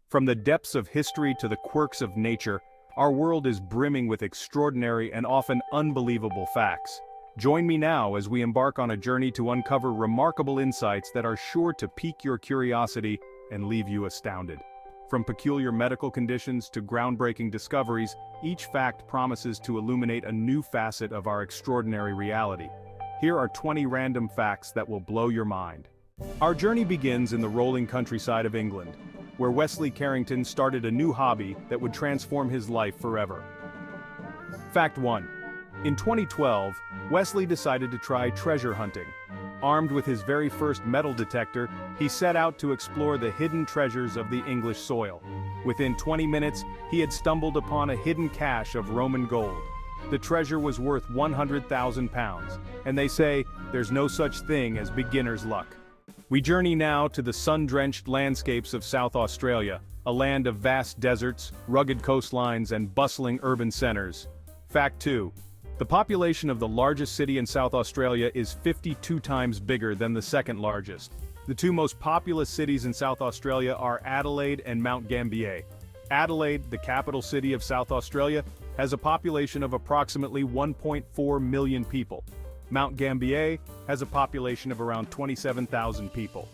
From the depths of history to the quirks of nature, our world is brimming with extraordinary and often unbelievable facts. Join me now as we embark on a journey to uncover remarkable insights that are sure to pique your curiosity and leave you astounded. From peculiar medical conditions to groundbreaking discoveries, each fact promises to illuminate a new facet of our extraordinary reality. Here are 20 random facts that will blow your mind. Our journey begins in the rolling countryside of England, where Wesley Carrington started a new hobby that would transform his life forever. Fact 1. In 2012, Wesley decided to try treasure hunting. Armed with his very first metal detector, he set out to explore the hidden treasures of the English soil. Within 20 minutes, he had stumbled upon a hidden cache of Roman gold. The treasure was worth £100,000, and they say there's no such thing as beginner's luck. We journey now to the sun-drenched landscapes of South Australia, a land of vast deserts, rugged coastlines, and bustling urban centers. Fact 2. The population of the largest city in South Australia is 52 times bigger than the second largest. The two most populous cities in South Australia are Adelaide and Mount Gambier. Adelaide, the capital city of South Australia, has a population of approximately 1.4 million people. Mount Gambier has a population of around 27,000 people.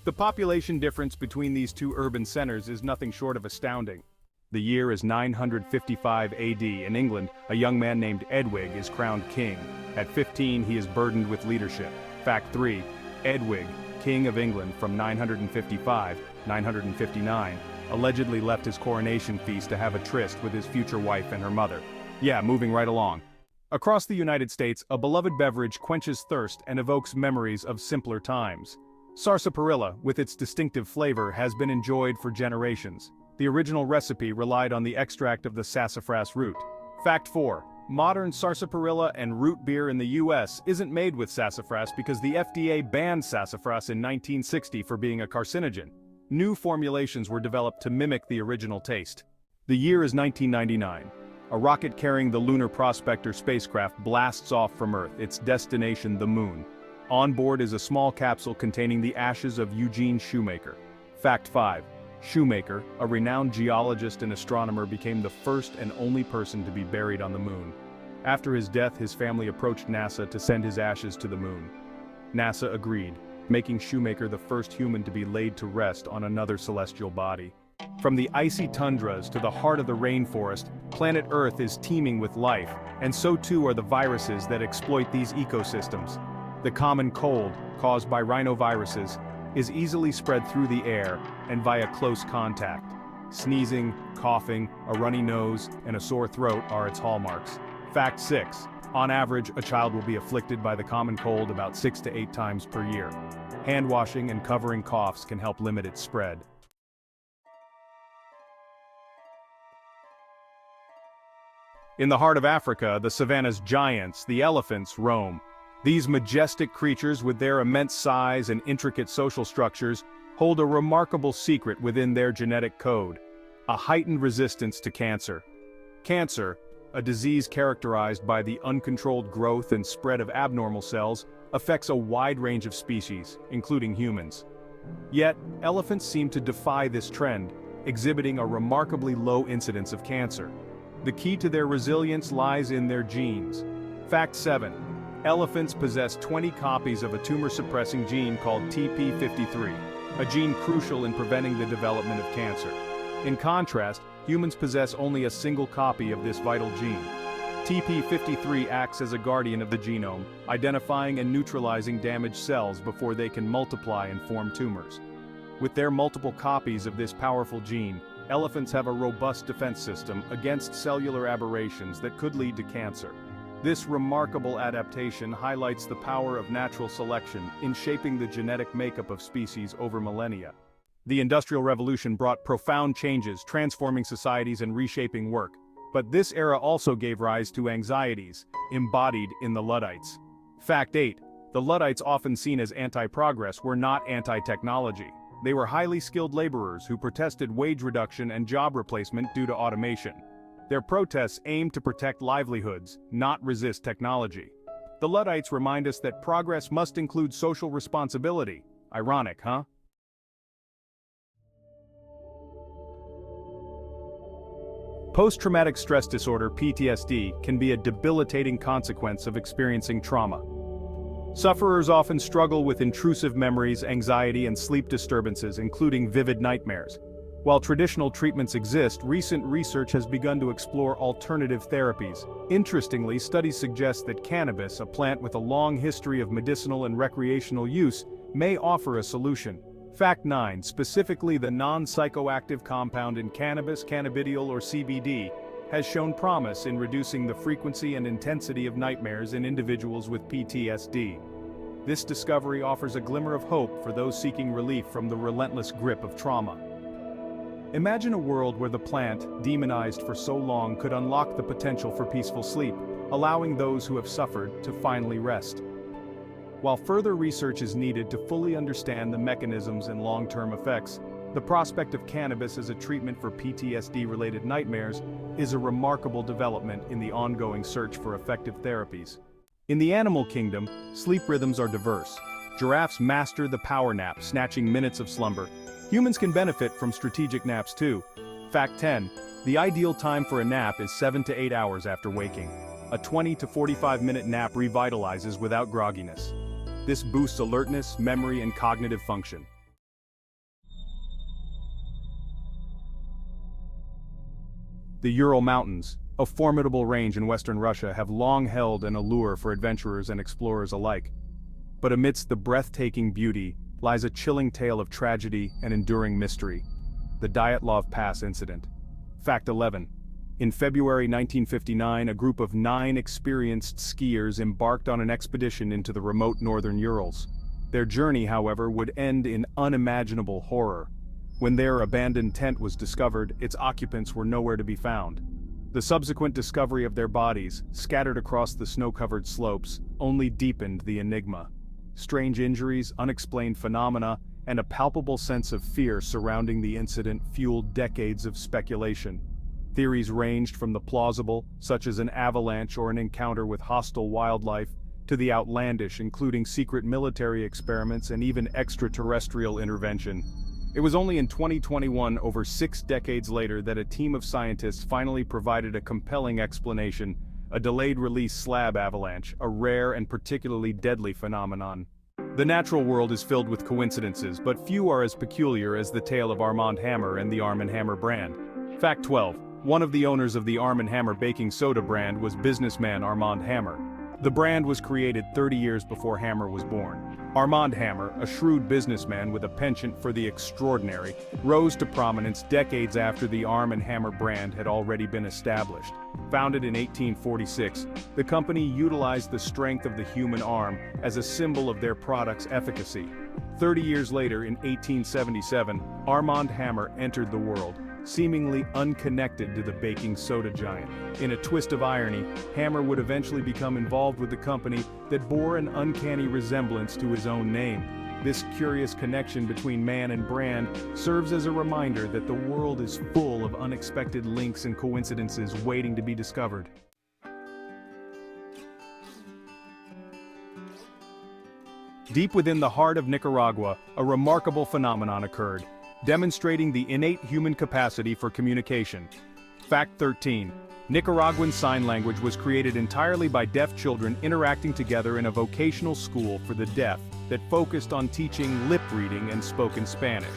The population difference between these two urban centers is nothing short of astounding. The year is 955 AD. In England, a young man named Edwig is crowned king. At 15, he is burdened with leadership. Fact 3. Edwig, King of England from 955-959, allegedly left his coronation feast to have a tryst with his future wife and her mother. Yeah, moving right along. Across the United States, a beloved beverage quenches thirst and evokes memories of simpler times. Sarsaparilla, with its distinctive flavor, has been enjoyed for generations. The original recipe relied on the extract of the sassafras root. Fact 4. Modern sarsaparilla and root beer in the US isn't made with sassafras because the FDA banned sassafras in 1960 for being a carcinogen. New formulations were developed to mimic the original taste. The year is 1999. A rocket carrying the Lunar Prospector spacecraft blasts off from Earth, its destination the Moon. On board is a small capsule containing the ashes of Eugene Shoemaker. Fact 5. Shoemaker, a renowned geologist and astronomer, became the first and only person to be buried on the Moon. After his death, his family approached NASA to send his ashes to the Moon. NASA agreed, making Shoemaker the first human to be laid to rest on another celestial body. From the icy tundras to the heart of the rainforest, planet Earth is teeming with life, and so too are the viruses that exploit these ecosystems. The common cold, caused by rhinoviruses, is easily spread through the air and via close contact. Sneezing, coughing, a runny nose, and a sore throat are its hallmarks. Fact 6. On average, a child will be afflicted by the common cold about 6 to 8 times per year. Hand washing and covering coughs can help limit its spread. In the heart of Africa, the savanna's giants, the elephants, roam. These majestic creatures, with their immense size and intricate social structures, hold a remarkable secret within their genetic code: a heightened resistance to cancer. Cancer, a disease characterized by the uncontrolled growth and spread of abnormal cells, affects a wide range of species, including humans. Yet, elephants seem to defy this trend, exhibiting a remarkably low incidence of cancer. The key to their resilience lies in their genes. Fact 7. Elephants possess 20 copies of a tumor-suppressing gene called TP53, a gene crucial in preventing the development of cancer. In contrast, humans possess only a single copy of this vital gene. TP53 acts as a guardian of the genome, identifying and neutralizing damaged cells before they can multiply and form tumors. With their multiple copies of this powerful gene, elephants have a robust defense system against cellular aberrations that could lead to cancer. This remarkable adaptation highlights the power of natural selection in shaping the genetic makeup of species over millennia. The Industrial Revolution brought profound changes, transforming societies and reshaping work. But this era also gave rise to anxieties, embodied in the Luddites. Fact 8. The Luddites, often seen as anti-progress, were not anti-technology. They were highly skilled laborers who protested wage reduction and job replacement due to automation. Their protests aimed to protect livelihoods, not resist technology. The Luddites remind us that progress must include social responsibility. Ironic, huh? Post-traumatic stress disorder (PTSD) can be a debilitating consequence of experiencing trauma. Sufferers often struggle with intrusive memories, anxiety, and sleep disturbances, including vivid nightmares. While traditional treatments exist, recent research has begun to explore alternative therapies. Interestingly, studies suggest that cannabis, a plant with a long history of medicinal and recreational use, may offer a solution. Fact 9. Specifically, the non-psychoactive compound in cannabis, cannabidiol or CBD, has shown promise in reducing the frequency and intensity of nightmares in individuals with PTSD. This discovery offers a glimmer of hope for those seeking relief from the relentless grip of trauma. Imagine a world where the plant, demonized for so long, could unlock the potential for peaceful sleep, allowing those who have suffered to finally rest. While further research is needed to fully understand the mechanisms and long-term effects, the prospect of cannabis as a treatment for PTSD-related nightmares is a remarkable development in the ongoing search for effective therapies. In the animal kingdom, sleep rhythms are diverse. Giraffes master the power nap, snatching minutes of slumber. Humans can benefit from strategic naps too. Fact 10. The ideal time for a nap is 7 to 8 hours after waking. A 20 to 45-minute nap revitalizes without grogginess. This boosts alertness, memory, and cognitive function. The Ural Mountains, a formidable range in western Russia, have long held an allure for adventurers and explorers alike. But amidst the breathtaking beauty lies a chilling tale of tragedy and enduring mystery: the Dyatlov Pass incident. Fact 11. In February 1959, a group of 9 experienced skiers embarked on an expedition into the remote northern Urals. Their journey, however, would end in unimaginable horror. When their abandoned tent was discovered, its occupants were nowhere to be found. The subsequent discovery of their bodies, scattered across the snow-covered slopes, only deepened the enigma. Strange injuries, unexplained phenomena, and a palpable sense of fear surrounding the incident fueled decades of speculation. Theories ranged from the plausible, such as an avalanche or an encounter with hostile wildlife, to the outlandish, including secret military experiments and even extraterrestrial intervention. It was only in 2021, over 6 decades later, that a team of scientists finally provided a compelling explanation: a delayed-release slab avalanche, a rare and particularly deadly phenomenon. The natural world is filled with coincidences, but few are as peculiar as the tale of Armand Hammer and the Arm & Hammer brand. Fact 12. One of the owners of the Arm & Hammer baking soda brand was businessman Armand Hammer. The brand was created 30 years before Hammer was born. Armand Hammer, a shrewd businessman with a penchant for the extraordinary, rose to prominence decades after the Arm & Hammer brand had already been established. Founded in 1846, the company utilized the strength of the human arm as a symbol of their product's efficacy. 30 years later, in 1877, Armand Hammer entered the world, seemingly unconnected to the baking soda giant. In a twist of irony, Hammer would eventually become involved with the company that bore an uncanny resemblance to his own name. This curious connection between man and brand serves as a reminder that the world is full of unexpected links and coincidences waiting to be discovered. Deep within the heart of Nicaragua, a remarkable phenomenon occurred, demonstrating the innate human capacity for communication. Fact 13. Nicaraguan Sign Language was created entirely by deaf children interacting together in a vocational school for the deaf that focused on teaching lip reading and spoken Spanish.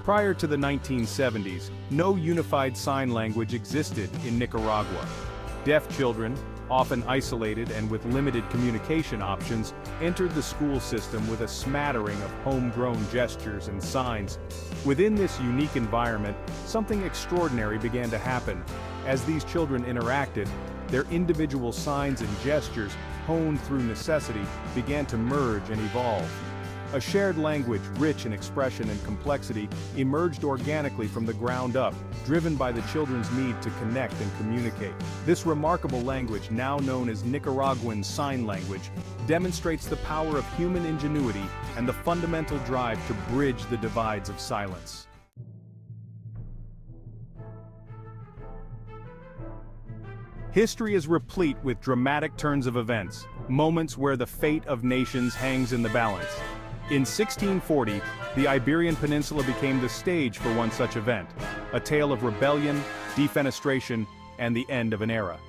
Prior to the 1970s, no unified sign language existed in Nicaragua. Deaf children, often isolated and with limited communication options, entered the school system with a smattering of homegrown gestures and signs. Within this unique environment, something extraordinary began to happen. As these children interacted, their individual signs and gestures, honed through necessity, began to merge and evolve. A shared language, rich in expression and complexity, emerged organically from the ground up, driven by the children's need to connect and communicate. This remarkable language, now known as Nicaraguan Sign Language, demonstrates the power of human ingenuity and the fundamental drive to bridge the divides of silence. History is replete with dramatic turns of events, moments where the fate of nations hangs in the balance. In 1640, the Iberian Peninsula became the stage for one such event, a tale of rebellion, defenestration, and the end of an era.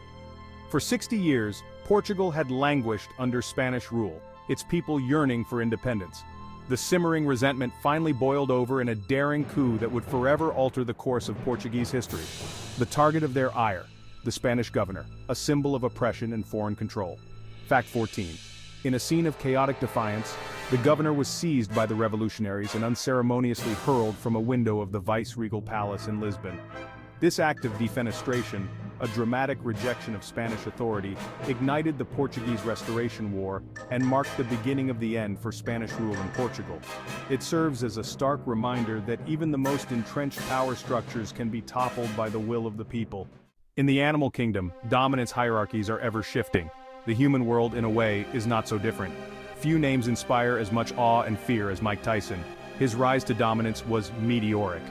For 60 years, Portugal had languished under Spanish rule, its people yearning for independence. The simmering resentment finally boiled over in a daring coup that would forever alter the course of Portuguese history. The target of their ire, the Spanish governor, a symbol of oppression and foreign control. Fact 14. In a scene of chaotic defiance, the governor was seized by the revolutionaries and unceremoniously hurled from a window of the vice-regal palace in Lisbon. This act of defenestration, a dramatic rejection of Spanish authority, ignited the Portuguese Restoration War and marked the beginning of the end for Spanish rule in Portugal. It serves as a stark reminder that even the most entrenched power structures can be toppled by the will of the people. In the animal kingdom, dominance hierarchies are ever shifting. The human world, in a way, is not so different. Few names inspire as much awe and fear as Mike Tyson. His rise to dominance was meteoric.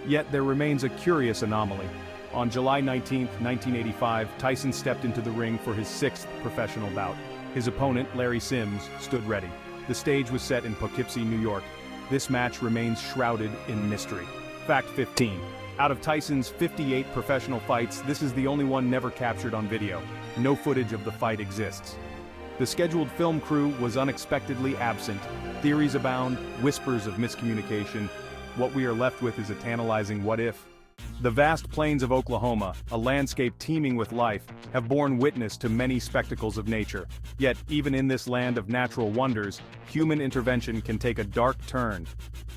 Yet there remains a curious anomaly. On July 19, 1985, Tyson stepped into the ring for his 6th professional bout. His opponent, Larry Sims, stood ready. The stage was set in Poughkeepsie, New York. This match remains shrouded in mystery. Fact 15. Out of Tyson's 58 professional fights, this is the only one never captured on video. No footage of the fight exists. The scheduled film crew was unexpectedly absent. Theories abound, whispers of miscommunication. What we are left with is a tantalizing what if. The vast plains of Oklahoma, a landscape teeming with life, have borne witness to many spectacles of nature. Yet, even in this land of natural wonders, human intervention can take a dark turn.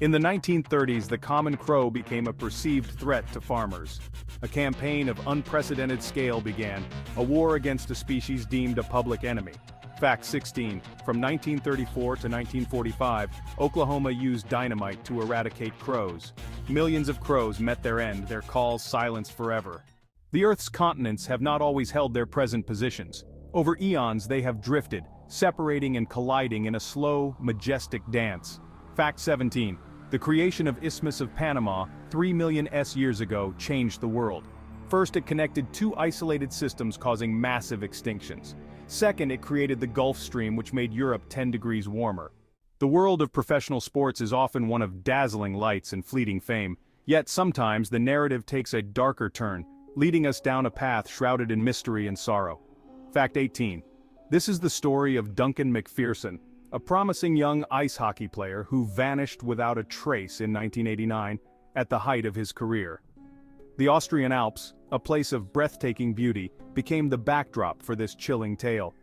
In the 1930s, the common crow became a perceived threat to farmers. A campaign of unprecedented scale began, a war against a species deemed a public enemy. Fact 16. From 1934 to 1945, Oklahoma used dynamite to eradicate crows. Millions of crows met their end, their calls silenced forever. The Earth's continents have not always held their present positions. Over eons they have drifted, separating and colliding in a slow, majestic dance. Fact 17. The creation of Isthmus of Panama, 3 million years ago, changed the world. First, it connected 2 isolated systems causing massive extinctions. Second, it created the Gulf Stream, which made Europe 10 degrees warmer. The world of professional sports is often one of dazzling lights and fleeting fame, yet sometimes the narrative takes a darker turn, leading us down a path shrouded in mystery and sorrow. Fact 18. This is the story of Duncan McPherson, a promising young ice hockey player who vanished without a trace in 1989, at the height of his career. The Austrian Alps, a place of breathtaking beauty, became the backdrop for this chilling tale.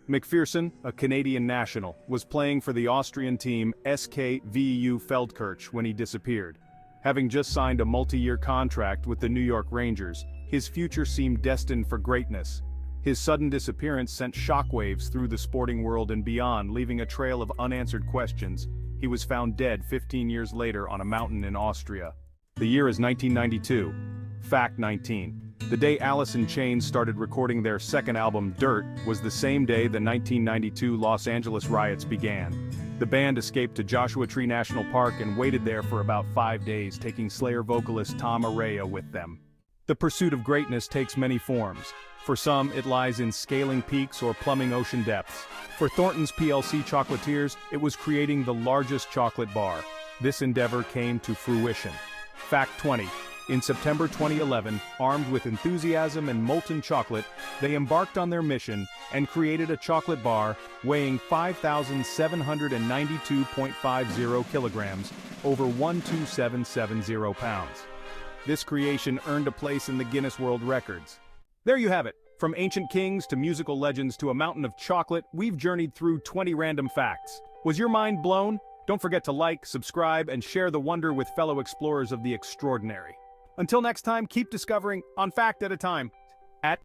McPherson, a Canadian national, was playing for the Austrian team SKVU Feldkirch when he disappeared. Having just signed a multi-year contract with the New York Rangers, his future seemed destined for greatness. His sudden disappearance sent shockwaves through the sporting world and beyond, leaving a trail of unanswered questions. He was found dead 15 years later on a mountain in Austria. The year is 1992. Fact 19. The day Alice in Chains started recording their second album, Dirt, was the same day the 1992 Los Angeles riots began. The band escaped to Joshua Tree National Park and waited there for about 5 days, taking Slayer vocalist Tom Araya with them. The pursuit of greatness takes many forms. For some, it lies in scaling peaks or plumbing ocean depths. For Thornton's PLC chocolatiers, it was creating the largest chocolate bar. This endeavor came to fruition. Fact 20. In September 2011, armed with enthusiasm and molten chocolate, they embarked on their mission and created a chocolate bar weighing 5,792.50 kilograms, over 12770 pounds. This creation earned a place in the Guinness World Records. There you have it. From ancient kings to musical legends to a mountain of chocolate, we've journeyed through 20 random facts. Was your mind blown? Don't forget to like, subscribe, and share the wonder with fellow explorers of the extraordinary. Until next time, keep discovering on Fact at a Time.